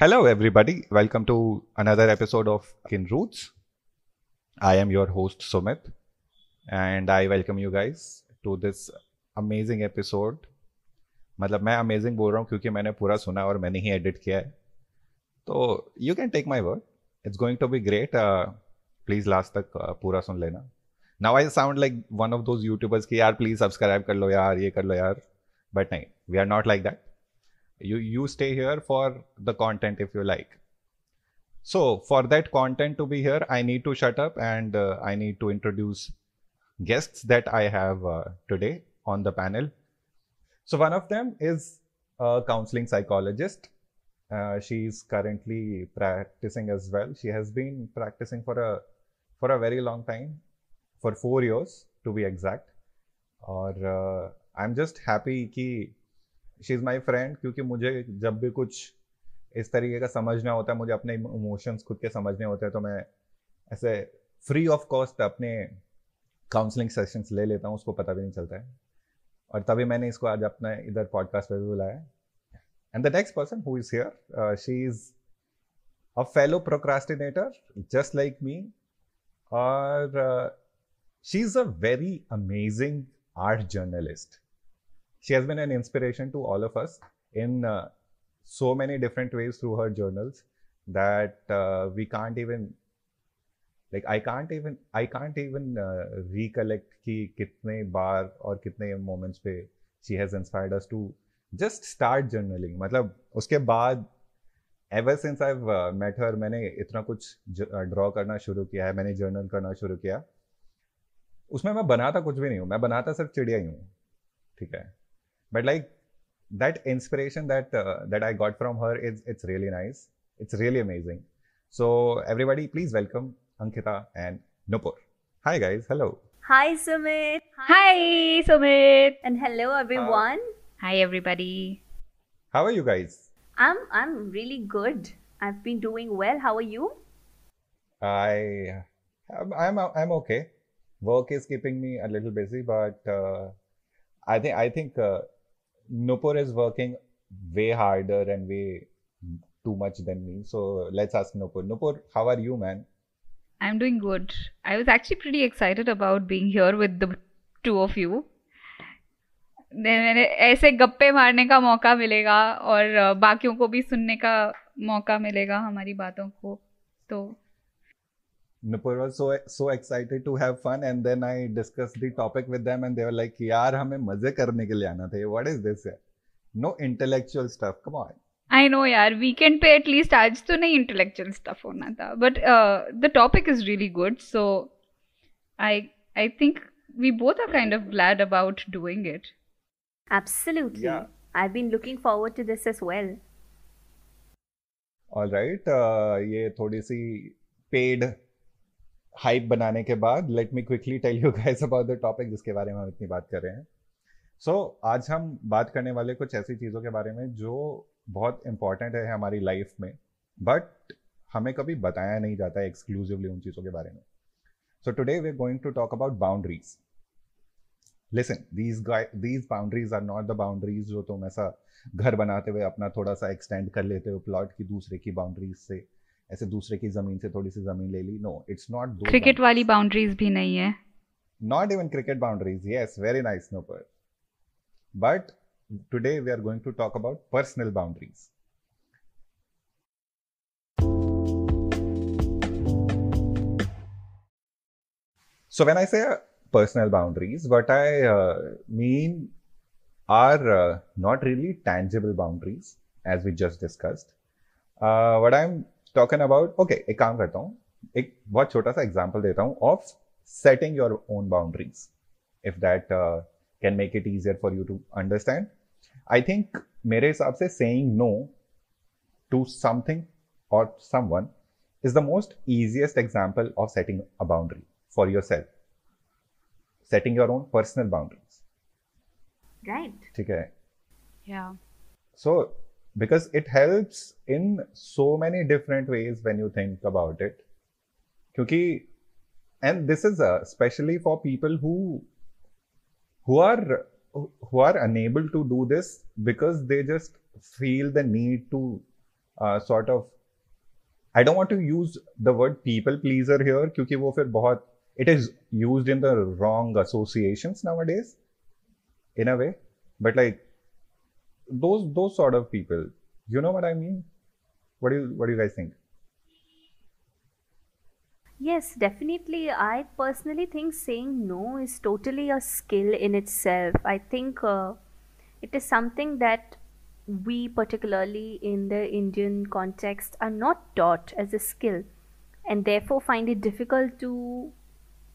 Hello, everybody. Welcome to another episode of Kin Roots. I am your host Sumit, and I welcome you guys to this amazing episode. मतलब मैं amazing बोल रहा हूँ क्योंकि मैंने पूरा सुना और मैंने ही एडिट किया है. तो you can take my word. It's going to be great. Please last तक पूरा सुन लेना. Now I sound like one of those YouTubers कि यार प्लीज सब्सक्राइब कर लो यार, ये कर लो यार. बट नहीं, we are not like that. You stay here for the content if you like. So for that content to be here, I need to shut up and I need to introduce guests that I have today on the panel. So one of them is a counseling psychologist. She's currently practicing as well. She has been practicing for a very long time, for 4 years to be exact. और I'm just happy कि she is my friend, क्योंकि मुझे जब भी कुछ इस तरीके का समझना होता है, मुझे अपने इमोशंस खुद के समझने होते हैं, तो मैं ऐसे फ्री ऑफ कॉस्ट अपने काउंसलिंग सेशंस ले लेता हूँ, उसको पता भी नहीं चलता है. और तभी मैंने इसको आज अपना इधर पॉडकास्ट पे भी बुलाया. And the next person who is here, she is a fellow procrastinator just like me. और she is a very amazing art journalist. She has been an inspiration to all of us in so many different ways through her journals that we can't even, like, I can't even recollect कि कितने बार और कितने moments पे she has inspired us to just start journaling. मतलब उसके बाद ever since I've met her, मैंने इतना कुछ draw करना शुरू किया है, मैंने journal करना शुरू किया. उसमें मैं बनाता कुछ भी नहीं हूँ, मैं बनाता सिर्फ चिड़िया ही हूँ, ठीक है. But like that inspiration that I got from her it's really nice. It's really amazing. So everybody, please welcome Ankita and Nupur. Hi guys, hello. Hi Sumit. Hi Sumit. And hello everyone. Hi everybody. How are you guys? I'm really good. I've been doing well. How are you? I'm okay. Work is keeping me a little busy, but I think Nupur is working way harder and way too much than me. So let's ask Nupur. Nupur, how are you, man? I'm doing good. I was actually pretty excited about being here with the two of you. मैंने ऐसे गप्पे मारने का मौका मिलेगा और बाकियों को भी सुनने का मौका मिलेगा हमारी बातों को. तो Nupur was so excited to have fun, and then I discussed the topic with them, and they were like, "यार हमें मजे करने के लिए आना था. What is this? No intellectual stuff. Come on." I know यार, वीकेंड पे एटलीस्ट आज तो नहीं इंटेलेक्चुअल स्टफ होना था, but the topic is really good. So I think we both are kind of glad about doing it. Absolutely. Yeah. I've been looking forward to this as well. All right. ये थोड़ी सी paid hype बनाने के बाद let me quickly tell you guys about the topic जिसके बारे में हम इतनी बात कर रहे हैं. सो आज हम बात करने वाले कुछ ऐसी चीज़ों के बारे में जो बहुत इंपॉर्टेंट है हमारी लाइफ में, बट हमें कभी बताया नहीं जाता है एक्सक्लूसिवली उन चीज़ों के बारे में. So today we are going to talk about boundaries. Listen, these boundaries are not the boundaries जो तुम ऐसा घर बनाते हुए अपना थोड़ा सा एक्सटेंड कर लेते हो प्लॉट की दूसरे की बाउंड्रीज से, ऐसे दूसरे की जमीन से थोड़ी सी जमीन ले ली. No, it's not. क्रिकेट वाली बाउंड्रीज भी नहीं है. Not even cricket boundaries. Yes, very nice Nupur. But today we are going to talk about personal boundaries. So when I say personal boundaries, what I mean are not really tangible boundaries, as we just discussed. What I'm talking about, okay, एक काम करता हूँ, एक बहुत छोटा सा example देता हूँ of setting your own boundaries, if that can make it easier for you to understand. I think मेरे हिसाब से saying no to something or someone is the most easiest example of setting a boundary for yourself. Setting your own personal boundaries. Right. ठीक है. Yeah. So because it helps in so many different ways when you think about it. क्योंकि and this is especially for people who are unable to do this because they just feel the need to sort of, I don't want to use the word people pleaser here क्योंकि वो फिर बहुत, it is used in the wrong associations nowadays in a way, but like those sort of people, you know what I mean? What do you guys think? Yes, definitely. I personally think saying no is totally a skill in itself. I think it is something that we, particularly in the Indian context, are not taught as a skill, and therefore find it difficult to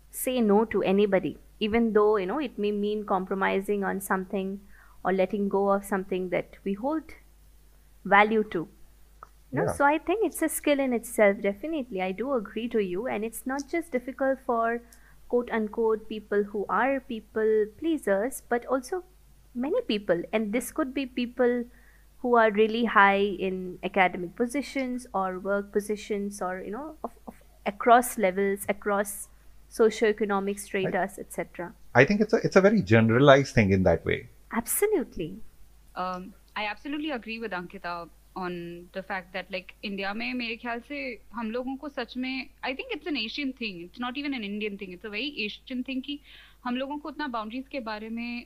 say no to anybody, even though it may mean compromising on something or letting go of something that we hold value to. No, Yeah, so I think it's a skill in itself, definitely. I do agree to you. And it's not just difficult for quote unquote people who are people pleasers, but also many people. And this could be people who are really high in academic positions or work positions or, of across levels, across socioeconomic I, stratas, etc. I think it's a very generalized thing in that way. Absolutely. I absolutely agree with Ankita on the fact that like India में मेरे ख्याल से हम लोगों को सच में I think it's an Asian thing, it's not even an Indian thing, it's a very Asian thing कि हम लोगों को उतना boundaries के बारे में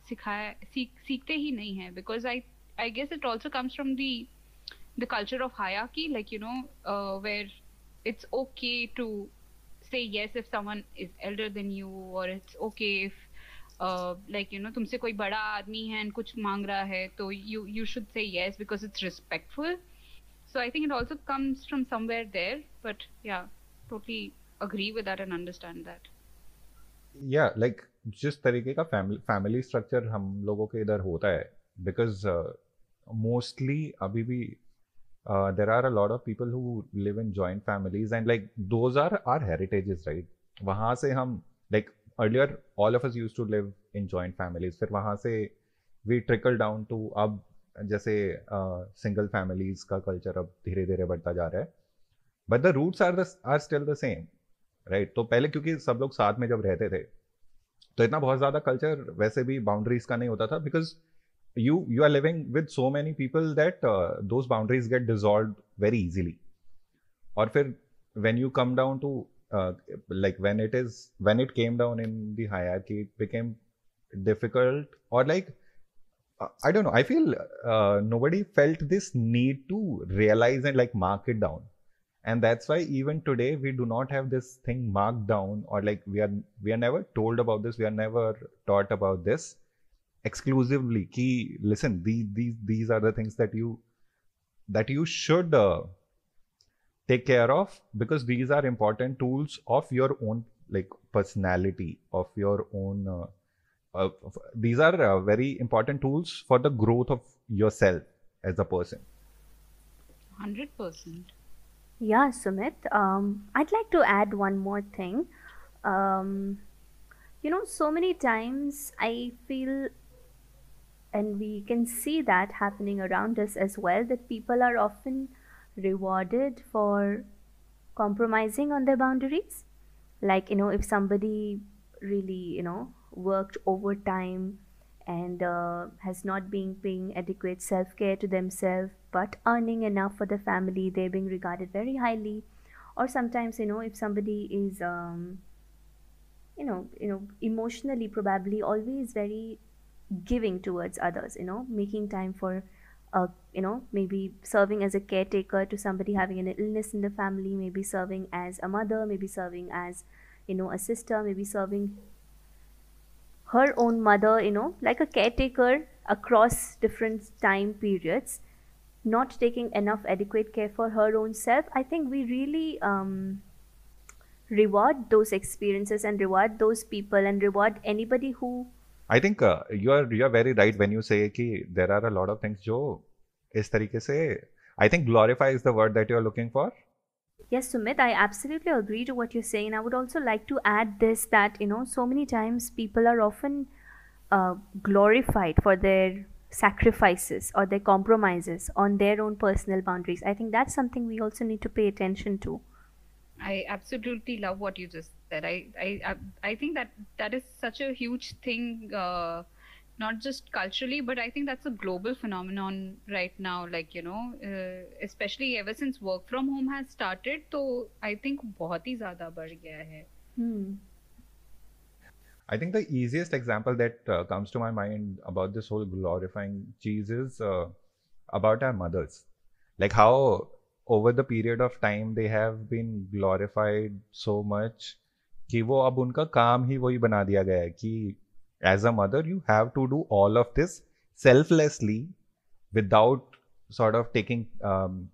सीखते ही नहीं है, because I guess it also comes from the culture of hierarchy, like where it's okay to say yes if someone is elder than you, or it's okay if like तुमसे कोई बड़ा आदमी है and कुछ मांग रहा है तो you should say yes because it's respectful. So I think it also comes from somewhere there, but yeah, totally agree with that and understand that. या लाइक जिस तरीके का फैमिली स्ट्रक्चर हम लोगों के इधर होता है, बिकॉज मोस्टली अभी भी there are a lot of people who live in joint families and like those are our heritages, right? वहाँ से हम like earlier all of us used to live in joint families, फिर वहाँ से we trickle down to अब जैसे single families का culture अब धीरे धीरे बढ़ता जा रहा है, but the roots are still the same, right? तो पहले क्योंकि सब लोग साथ में जब रहते थे तो इतना बहुत ज़्यादा कल्चर वैसे भी बाउंड्रीज का नहीं होता था, because you are living with so many people that those boundaries get dissolved very easily. और फिर when you come down to like when it came down in the hierarchy, it became difficult, or like I don't know, I feel nobody felt this need to realize and like mark it down, and that's why even today we do not have this thing marked down, or like we are never told about this, we are never taught about this exclusively ki listen, these are the things that you should take care of, because these are important tools of your own like personality, of your own these are very important tools for the growth of yourself as a person. 100%. Yeah, Sumit. I'd like to add one more thing. So many times I feel, and we can see that happening around us as well, that people are often rewarded for compromising on their boundaries. Like, if somebody really, worked overtime and has not been paying adequate self care to themselves, but earning enough for the family, they're being regarded very highly. Or sometimes, if somebody is, emotionally probably always very giving towards others, making time for maybe serving as a caretaker to somebody having an illness in the family, maybe serving as a mother, maybe serving as a sister, maybe serving her own mother, like a caretaker across different time periods, not taking enough adequate care for her own self. I think we really reward those experiences and reward those people and reward anybody who I think you are very right when you say कि there are a lot of things जो इस तरीके से, I think glorify is the word that you are looking for. Yes, Sumit, I absolutely agree to what you're saying. I would also like to add this, that so many times people are often glorified for their sacrifices or their compromises on their own personal boundaries. I think that's something we also need to pay attention to. I absolutely love what you just said. I think that is such a huge thing not just culturally, but I think that's a global phenomenon right now. Like, especially ever since work from home has started, तो I think बहुत ही ज़्यादा बढ़ गया है. I think the easiest example that comes to my mind about this whole glorifying cheese is about our mothers. Like how over the period of time they have been glorified so much कि वो अब उनका काम ही वही बना दिया गया है कि as a mother you have to do all of this selflessly without sort of taking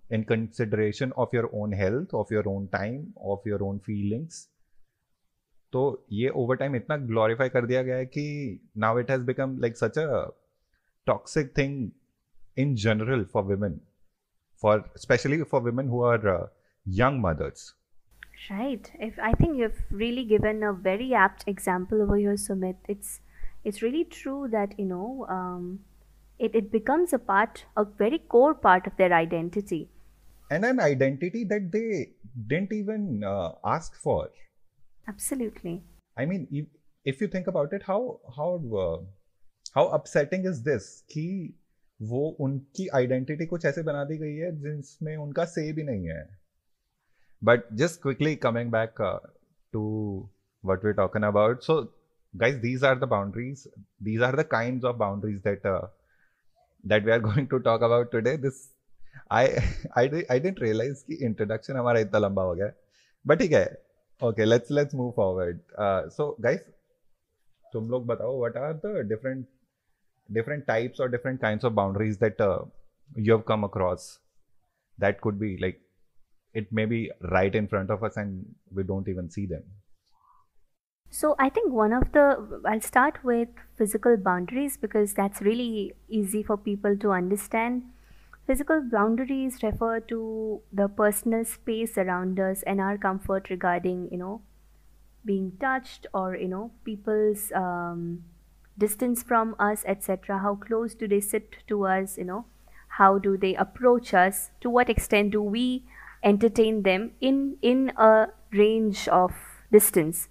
in consideration of your own health, of your own time, of your own feelings. तो ये ओवर टाइम इतना glorify कर दिया गया है कि now it has become like such a toxic thing in general for women, for especially for women who are young mothers. Right. If I think you've really given a very apt example over here, Sumit. It's really true that it becomes a very core part of their identity. And an identity that they didn't even ask for. Absolutely. I mean, if you think about it, how upsetting is this कि वो उनकी identity कुछ ऐसे बना दी गई है जिसमें उनका से भी नहीं है. But just quickly coming back to what we're talking about. So, guys, these are the boundaries. These are the kinds of boundaries that we are going to talk about today. This I didn't realize कि introduction हमारा इतना लंबा हो गया. But ठीक है. Okay, let's move forward. So, guys, तुम लोग बताओ what are the different types or different kinds of boundaries that you have come across that could be like it may be right in front of us and we don't even see them. So I think I'll start with physical boundaries because that's really easy for people to understand. Physical boundaries refer to the personal space around us and our comfort regarding, being touched or, people's distance from us, etc. How close do they sit to us, how do they approach us, to what extent do we entertain them in a range of distance.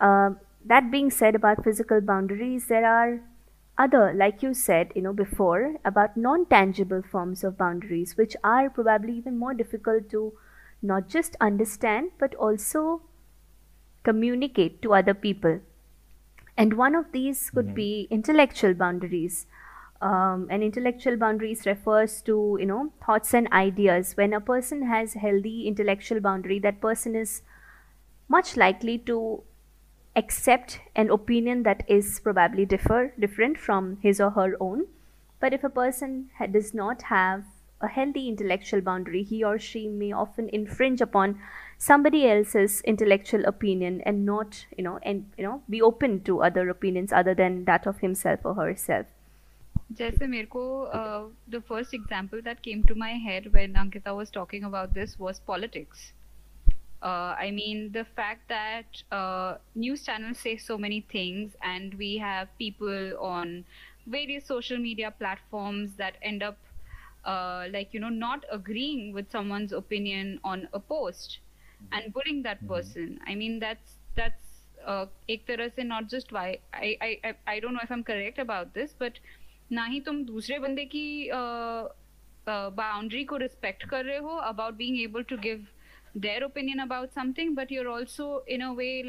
That being said, about physical boundaries, there are other, like you said, before, about non-tangible forms of boundaries, which are probably even more difficult to not just understand but also communicate to other people. And one of these could be intellectual boundaries. And intellectual boundaries refers to thoughts and ideas. When a person has healthy intellectual boundary, that person is much likely to accept an opinion that is probably different from his or her own. But if a person does not have a healthy intellectual boundary, he or she may often infringe upon somebody else's intellectual opinion and not be open to other opinions other than that of himself or herself. जैसे मेरे को the first example that came to my head when Ankita was talking about this was politics. I mean, the fact that news channels say so many things, and we have people on various social media platforms that end up not agreeing with someone's opinion on a post and bullying that person. I mean, that's एक तरह से not just why I don't know if I'm correct about this, but ना ही तुम दूसरे बंदे की boundary को respect कर रहे हो about being able to give their opinion about something, but you're also in a way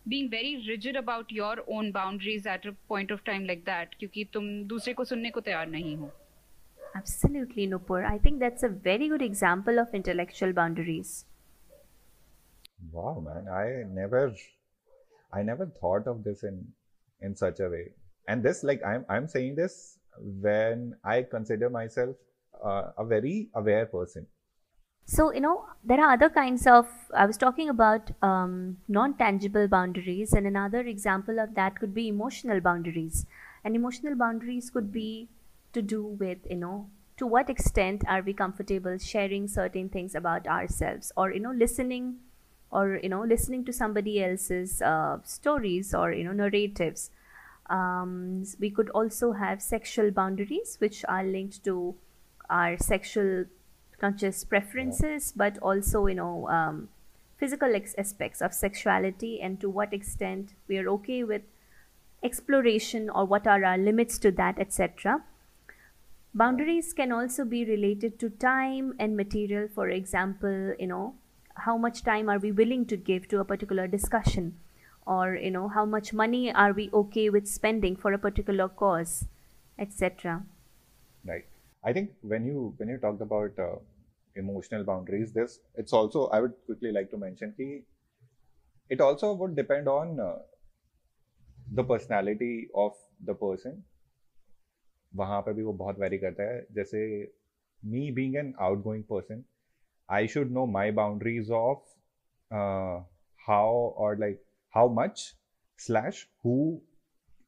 being very rigid about your own boundaries at a point of time like that, क्योंकि तुम दूसरे को सुनने को तैयार नहीं हो. Absolutely, Nupur. I think that's a very good example of intellectual boundaries. Wow, man, I never thought of this in such a way. And this, like, I'm saying this when I consider myself a very aware person. So, there are other kinds of, I was talking about non-tangible boundaries, and another example of that could be emotional boundaries. And emotional boundaries could be to do with, to what extent are we comfortable sharing certain things about ourselves, or, listening to somebody else's stories or, narratives. We could also have sexual boundaries, which are linked to our sexual not just preferences, but also physical aspects of sexuality, and to what extent we are okay with exploration or what are our limits to that, etc. Boundaries can also be related to time and material. For example, how much time are we willing to give to a particular discussion, or how much money are we okay with spending for a particular cause, etc. Right. I think when you talked about emotional boundaries, this it's also I would quickly like to mention कि it also would depend on the personality of the person. वहाँ पे भी वो बहुत vary करता है. जैसे me being an outgoing person, I should know my boundaries of how or like how much slash who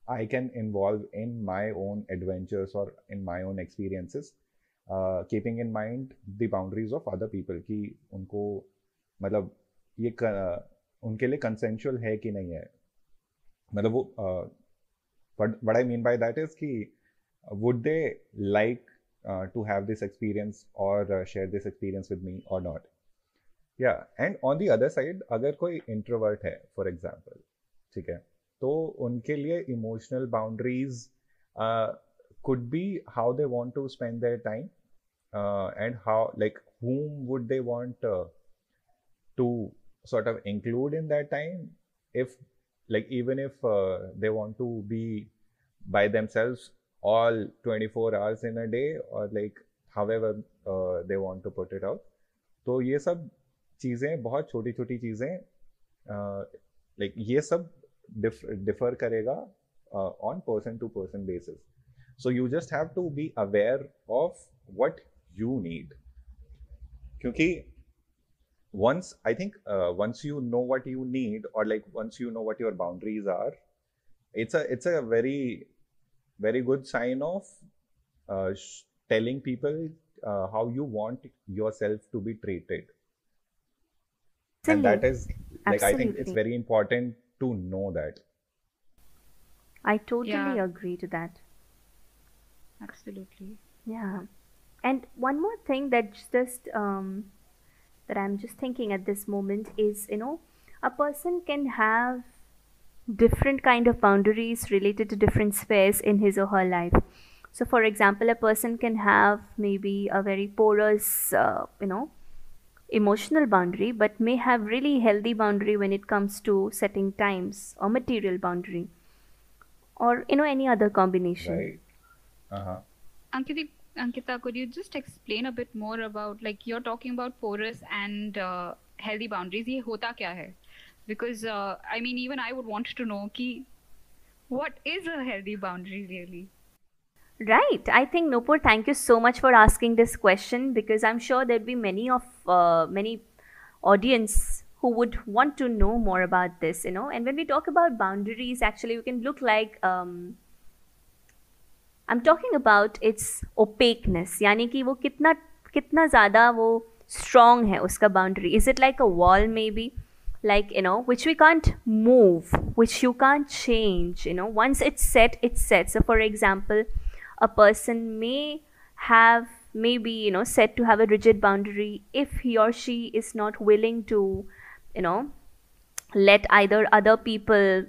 I can involve in my own adventures or in my own experiences, keeping in mind the boundaries of other people कि उनको मतलब ये उनके लिए consensual है कि नहीं है. मतलब वो what I mean by that is कि would they like to have this experience or share this experience with me or not. Yeah, and on the other side अगर कोई introvert है for example, ठीक है, तो उनके लिए emotional boundaries could be how they want to spend their time, and how like whom would they want to sort of include in that time, if like even if they want to be by themselves all 24 hours in a day, or like however they want to put it out. तो ये सब चीज़ें बहुत छोटी छोटी चीज़ें like ये सब differ करेगा on person to person basis. So you just have to be aware of what you need. क्योंकि once I think once you know what you need, or like once you know what your boundaries are, it's a very very good sign of telling people how you want yourself to be treated. And that is like I think it's very important to know that. I totally Yeah. agree to that. Absolutely. Yeah. And one more thing that's just that I'm just thinking at this moment is, a person can have different kind of boundaries related to different spheres in his or her life. So for example, a person can have maybe a very porous emotional boundary, but may have really healthy boundary when it comes to setting times, or material boundary, or any other combination. Right. Uh-huh. Ankita, could you just explain a bit more about, like, you're talking about porous and healthy boundaries. ये होता क्या है? Because I mean, even I would want to know कि what is a healthy boundary really? Right. I think, Nupur, thank you so much for asking this question, because I'm sure there'd be many audience who would want to know more about this, And when we talk about boundaries, actually, we can look like I'm talking about its opaqueness. यानी कि वो कितना ज़्यादा वो strong है उसका boundary. Is it like a wall maybe? Like, which we can't move, which you can't change, Once it's set, it's set. So, for example, a person may have maybe, set to have a rigid boundary if he or she is not willing to, let either other people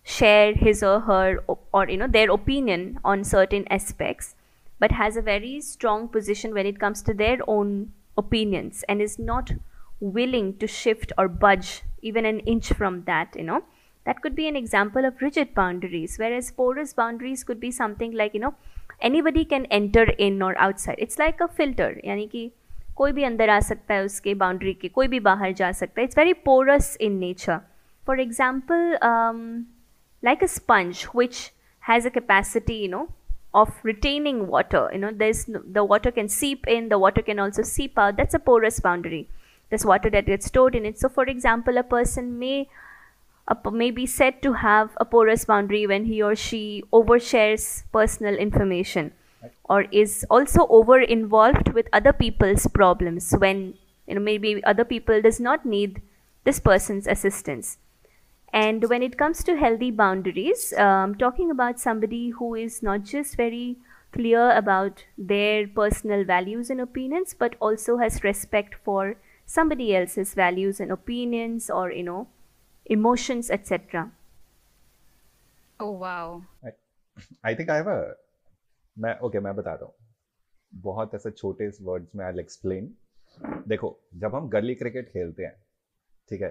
share his or her or their opinion on certain aspects, but has a very strong position when it comes to their own opinions, and is not willing to shift or budge even an inch from that. That could be an example of rigid boundaries, whereas porous boundaries could be something like, anybody can enter in or outside. It's like a filter, यानी कि कोई भी अंदर आ सकता है उसके boundary के, कोई भी बाहर जा सकता है. It's very porous in nature. For example, like a sponge which has a capacity, of retaining water. The water can seep in, the water can also seep out. That's a porous boundary. There's water that gets stored in it. So, for example, a person may be said to have a porous boundary when he or she overshares personal information, or is also over involved with other people's problems when maybe other people does not need this person's assistance. And when it comes to healthy boundaries, talking about somebody who is not just very clear about their personal values and opinions, but also has respect for somebody else's values and opinions, or emotions, etc. Oh wow. I think I have a मैं बताता हूँ. बहुत ऐसे छोटे words में I will explain. देखो, जब हम गली क्रिकेट खेलते हैं, ठीक है,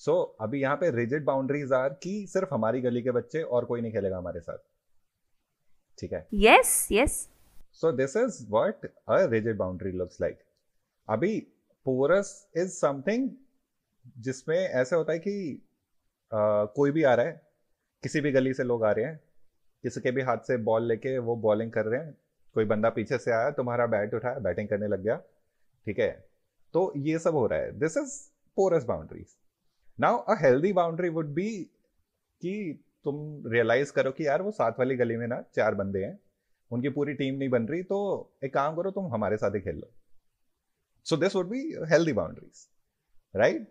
सो अभी यहाँ पे रिजिड बाउंड्रीज आर कि सिर्फ हमारी गली के बच्चे और कोई नहीं खेलेगा हमारे साथ, ठीक है. Yes, yes. So this is what a rigid boundary looks like. अभी पोरस इज समथिंग जिसमें ऐसे होता है कि कोई भी आ रहा है, किसी भी गली से लोग आ रहे हैं, किसी के भी हाथ से बॉल लेके वो बॉलिंग कर रहे हैं, कोई बंदा पीछे से आया, तुम्हारा बैट उठाया, बैटिंग करने लग गया, ठीक है. तो ये सब हो रहा है. This is porous boundaries. Now a healthy boundary would be कि तुम रियलाइज करो कि यार वो साथ वाली गली में ना 4 बंदे हैं, उनकी पूरी टीम नहीं बन रही, तो एक काम करो, तुम हमारे साथ ही खेल लो. So this would be healthy boundaries, right?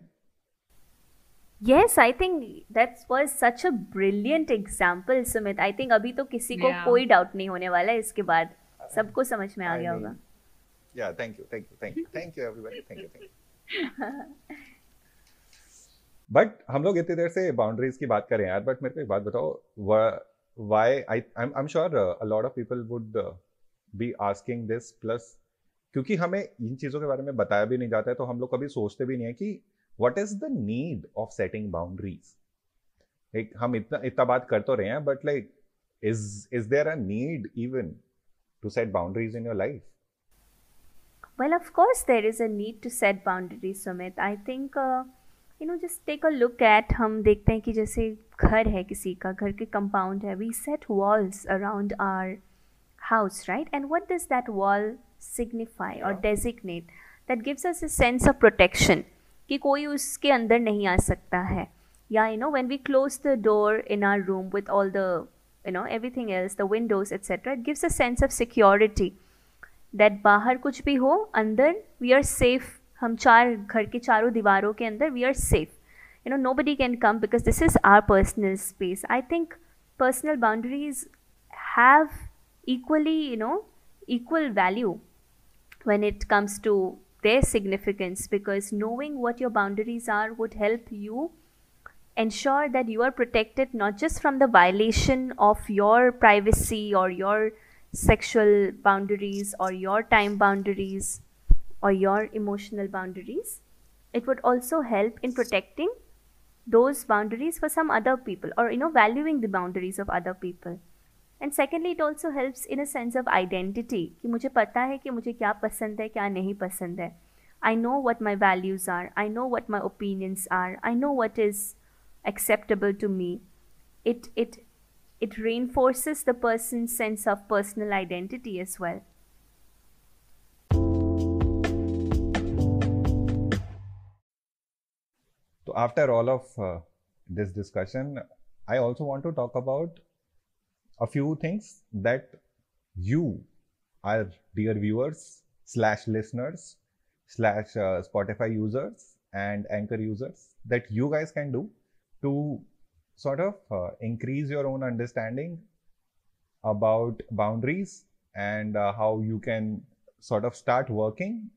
Yes, I think that was such a brilliant example, Sumit. I think अभी तो किसी को Yeah. कोई डाउट नहीं होने वाला है इसके बाद. सबको समझ में आ गया होगा. या thank you everybody, thank you. But हम लोग इतनी देर से बाउंड्रीज की बात करें यार, बट मेरे को एक बात बताओ, why I am sure a lot of people would be asking this, plus क्योंकि हमें इन चीज़ों के बारे में बताया भी नहीं जाता है, तो हम लोग कभी सोचते भी नहीं है कि what is the need of setting boundaries. Like हम इतना इतना बात कर तो रहे हैं, but like is there a need even to set boundaries in your life? Well, of course, there is a need to set boundaries, Sumit. I think, just take a look at, हम देखते हैं कि जैसे घर है किसी का, घर के compound है, we set walls around our house, right? And what does that wall signify or designate? That gives us a sense of protection, कि कोई उसके अंदर नहीं आ सकता है. या when we close the door in our room with all the everything else, the windows, etc., it gives a sense of security. That बाहर कुछ भी हो, अंदर वी आर सेफ. हम घर के चारों दीवारों के अंदर we are safe. nobody can come because this is our personal space. I think personal boundaries have equally, equal value when it comes to their significance, because knowing what your boundaries are would help you ensure that you are protected not just from the violation of your privacy or your sexual boundaries or your time boundaries or your emotional boundaries. It would also help in protecting those boundaries for some other people, or valuing the boundaries of other people. And secondly, it also helps in a sense of identity, कि मुझे पता है कि मुझे क्या पसंद है, क्या नहीं पसंद है. I know what my values are, I know what my opinions are, I know what is acceptable to me. It reinforces the person's sense of personal identity as well. So after all of this discussion, I also want to talk about a few things that you, our dear viewers slash listeners slash Spotify users and Anchor users, that you guys can do to sort of increase your own understanding about boundaries and how you can sort of start working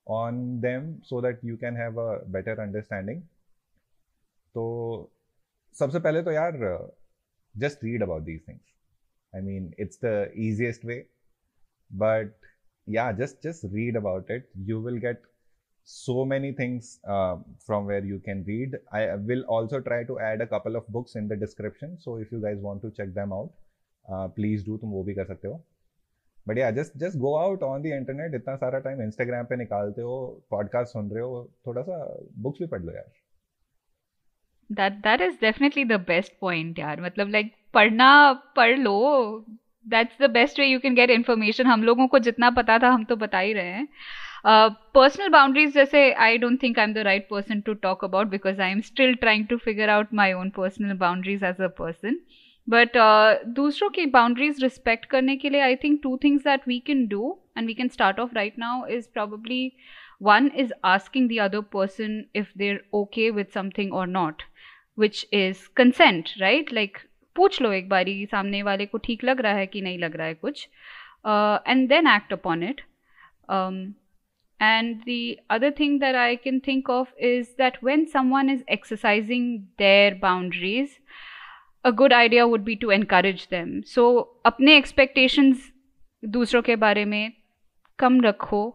on them so that you can have a better understanding. तो सबसे पहले तो यार just read about these things. I mean, it's the easiest way, but yeah, just read about it. You will get so many things from where you can read. I will also try to add a couple of books in the description, so if you guys want to check them out, please do. तुम वो भी कर सकते हो. But yeah, just go out on the internet. इतना सारा time Instagram पे निकालते हो, पॉडकास्ट सुन रहे हो, थोड़ा सा बुक्स भी पढ़ लो यार. That is definitely the best point यार. मतलब like पढ़ना पढ़ लो. That's the best way you can get information. हम लोगों को जितना पता था हम तो बता ही रहे हैं. Personal boundaries जैसे I don't think I'm the right person to talk about because I'm still trying to figure out my own personal boundaries as a person. But दूसरों की boundaries respect करने के लिए I think 2 things that we can do and we can start off right now is probably one is asking the other person if they're okay with something or not, which is consent, right? Like पूछ लो एक बारी सामने वाले को ठीक लग रहा है कि नहीं लग रहा है कुछ, and then act upon it. And the other thing that I can think of is that when someone is exercising their boundaries, a good idea would be to encourage them. So अपने expectations दूसरों के बारे में कम रखो.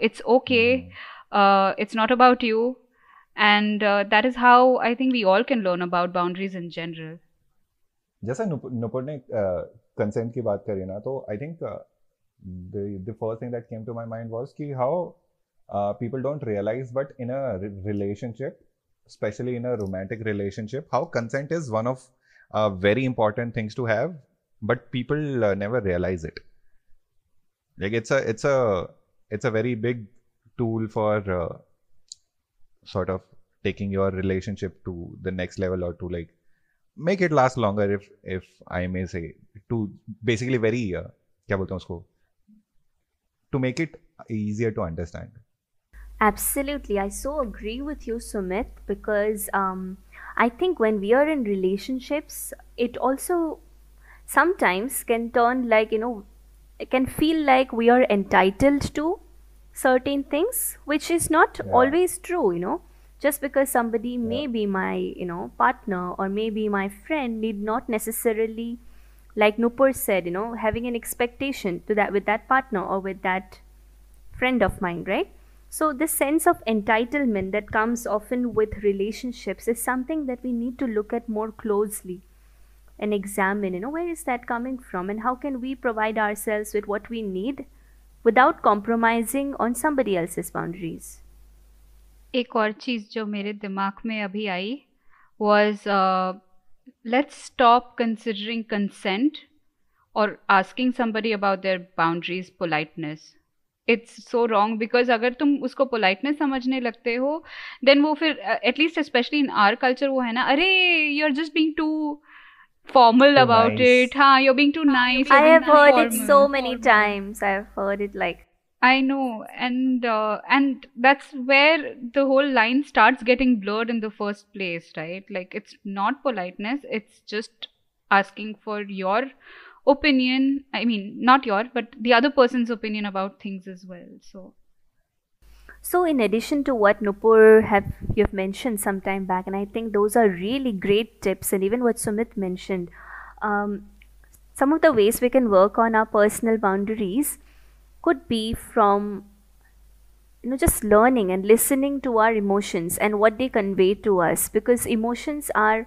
It's okay. It's not about you. And that is how I think we all can learn about boundaries in general. जैसा नुपुर ने consent की बात करी ना, तो I think the first thing that came to my mind was कि how people don't realize, but in a relationship, especially in a romantic relationship, how consent is one of very important things to have, but people never realize it. Like it's a very big tool for sort of taking your relationship to the next level, or to like make it last longer, if I may say, to basically very क्या बोलते हैं उसको, to make it easier to understand. Absolutely, I so agree with you, Sumit, because I think when we are in relationships, it also sometimes can turn like, it can feel like we are entitled to certain things, which is not Yeah. always true. Just because somebody may be my, partner, or maybe my friend, need not necessarily, like Nupur said, having an expectation to that with that partner or with that friend of mine, right? So this sense of entitlement that comes often with relationships is something that we need to look at more closely and examine, where is that coming from, and how can we provide ourselves with what we need without compromising on somebody else's boundaries. एक और चीज़ जो मेरे दिमाग में अभी आई was let's stop considering consent or asking somebody about their boundaries politeness. It's so wrong, because अगर तुम उसको politeness समझने लगते हो, then वो फिर at least especially in our culture वो है ना, अरे you're just being too formal Too about nice. it. हाँ, you're being too nice. I you're being have too heard it formal. so many times. I've heard it like, I know, and that's where the whole line starts getting blurred in the first place, right? Like it's not politeness, it's just asking for your opinion. I mean, not your, but the other person's opinion about things as well. So in addition to what Nupur you've mentioned some time back, and I think those are really great tips, and even what Sumit mentioned, some of the ways we can work on our personal boundaries could be from just learning and listening to our emotions and what they convey to us, because emotions are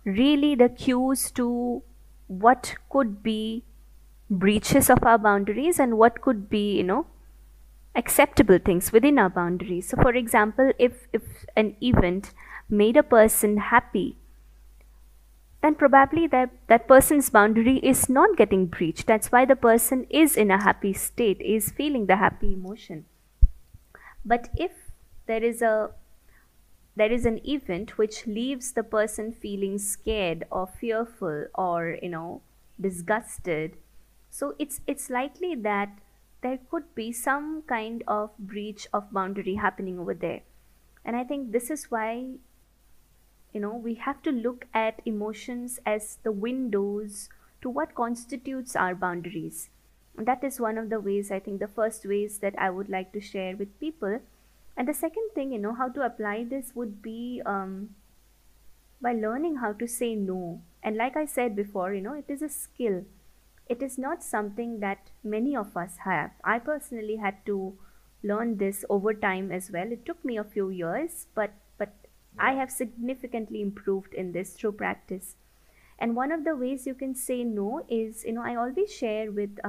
really the cues to what could be breaches of our boundaries and what could be acceptable things within our boundaries. So for example, if an event made a person happy, then probably that person's boundary is not getting breached. That's why the person is in a happy state, is feeling the happy emotion. But if there is an event which leaves the person feeling scared or fearful or disgusted, so it's likely that there could be some kind of breach of boundary happening over there. And I think this is why we have to look at emotions as the windows to what constitutes our boundaries. And that is one of the ways, I think, the first ways that I would like to share with people. And the second thing, how to apply this would be by learning how to say no. And like I said before, it is a skill. It is not something that many of us have. I personally had to learn this over time as well. It took me a few years, but I have significantly improved in this through practice. And one of the ways you can say no is, I always share with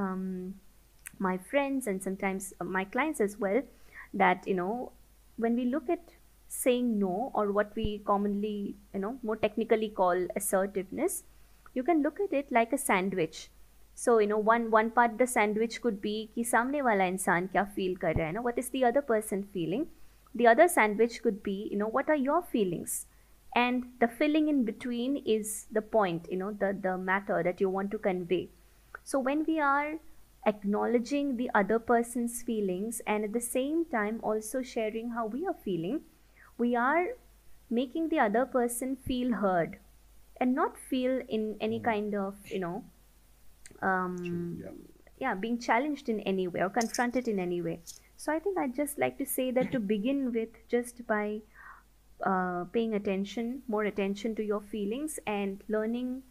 my friends and sometimes my clients as well, that, when we look at saying no, or what we commonly, more technically call assertiveness, you can look at it like a sandwich. So, one part the sandwich could be कि सामने वाला इंसान क्या feel कर रहा है, what is the other person feeling. The other sandwich could be, what are your feelings? And the filling in between is the point, the matter that you want to convey. So when we are acknowledging the other person's feelings and at the same time also sharing how we are feeling, we are making the other person feel heard and not feel in any kind of, being challenged in any way or confronted in any way. So I think I'd just like to say that to begin with, just by paying more attention to your feelings, and learning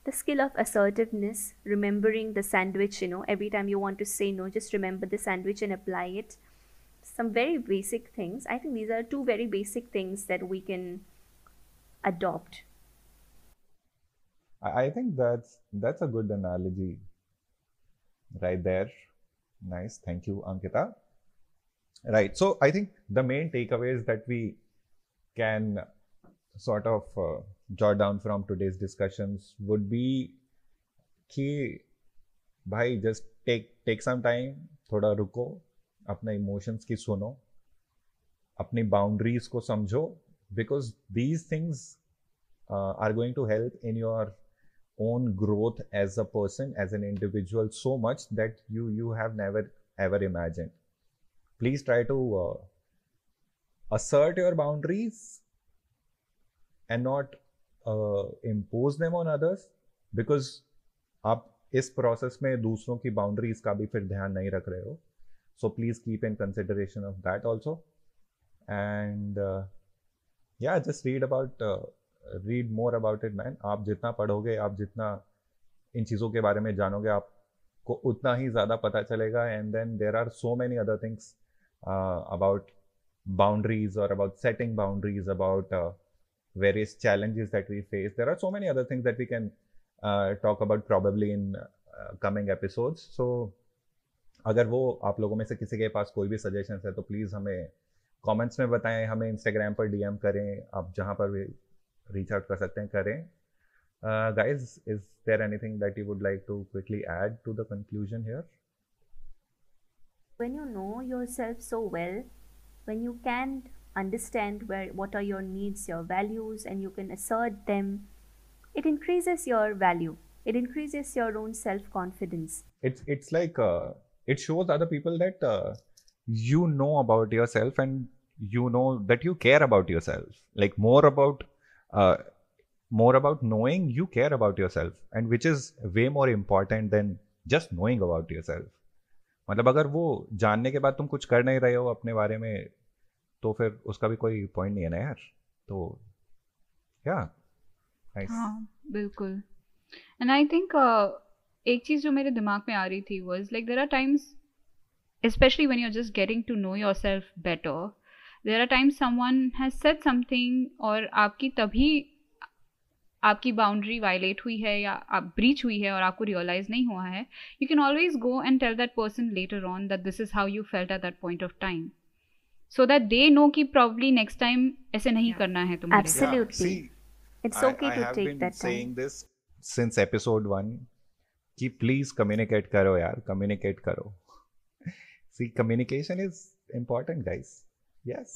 the skill of assertiveness, remembering the sandwich, every time you want to say no, just remember the sandwich and apply it. Some very basic things. I think these are two very basic things that we can adopt. I think that's a good analogy right there. Nice. Thank you, Ankita. Right. So I think the main takeaways that we can sort of jot down from today's discussions would be कि भाई just take some time, थोड़ा रुको, अपने emotions की सुनो, अपनी boundaries को समझो, because these things are going to help in your own growth as a person, as an individual, so much that you have never ever imagined. Please try to assert your boundaries and not impose them on others, because आप इस process में दूसरों की boundaries का भी फिर ध्यान नहीं रख रहे हो. So please keep in consideration of that also. And yeah, just read more about it, man. आप जितना पढ़ोगे, आप जितना इन चीज़ों के बारे में जानोगे, आपको उतना ही ज़्यादा पता चलेगा. And then there are so many other things about boundaries, or about setting boundaries, about various challenges that we face. There are so many other things that we can talk about probably in coming episodes. So अगर वो आप लोगों में से किसी के पास कोई भी सजेशंस है तो प्लीज़ हमें कमेंट्स में बताएं, हमें इंस्टाग्राम पर डीएम करें, आप जहाँ पर भी रीच आउट कर सकते हैं करें. Guys, is there anything that you would like to quickly add to the conclusion here? When you know yourself so well, when you can understand what are your needs, your values, and you can assert them, it increases your value. It increases your own self-confidence. It's like it shows other people that you know about yourself, and you know that you care about yourself. Like more about knowing you care about yourself, and which is way more important than just knowing about yourself. मतलब अगर वो जानने के बाद तुम कुछ कर नहीं रहे हो अपने बारे में, तो फिर उसका भी कोई पॉइंट नहीं है ना यार. तो या नाइस. हाँ बिल्कुल. एंड आई थिंक एक चीज़ जो मेरे दिमाग में आ रही थी was like there are times, especially when you're just getting to know yourself better, there are times someone has said something और आपकी तभी आपकी बाउंड्री वायलेट हुई है या आप ब्रीच हुई है और आपको रियलाइज नहीं हुआ है. You can always go and tell that person later on that this is how you felt at that point of time, so that they know कि probably next time ऐसे नहीं करना है तुम्हारे. Absolutely. It's okay to take that time. I have been saying this since episode 1 कि please communicate करो यार, communicate करो. See, communication is important, guys. Yes.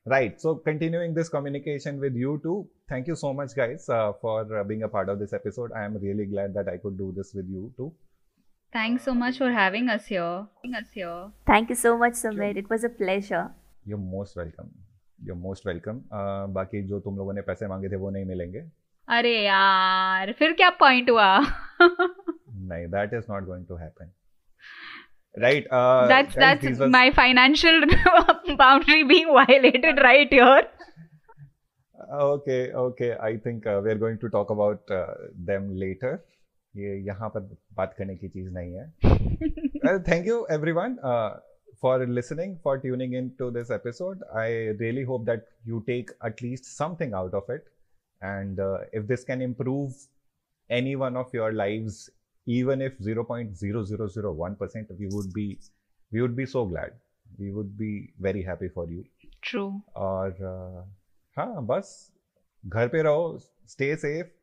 Right. So continuing this communication with you too. Thank you so much, guys, for being a part of this episode. I am really glad that I could do this with you too. Thanks so much for having us here. Thank you so much, Sumit. It was a pleasure. You're most welcome. You're most welcome. बाकी जो तुम लोगों ने पैसे मांगे थे वो नहीं मिलेंगे. अरे यार फिर क्या पॉइंट हुआ? नहीं, that is not going to happen. Right. That's my financial boundary being violated right here. Okay. I think we're going to talk about them later. ये यहाँ पर बात करने की चीज नहीं है. Thank you everyone for listening, for tuning in to this episode. I really hope that you take at least something out of it, and if this can improve any one of your lives, even if 0.0001%, we would be so glad. We would be very happy for you. True. और हाँ बस घर पे रहो, stay safe.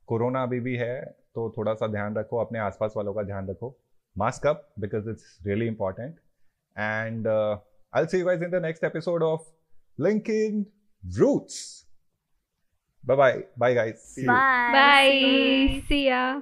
Corona अभी भी है तो थोड़ा सा ध्यान रखो, अपने आसपास वालों का ध्यान रखो. Mask up because it's really important. And I'll see you guys in the next episode of Linking Roots. Bye guys. Bye. Bye. See ya.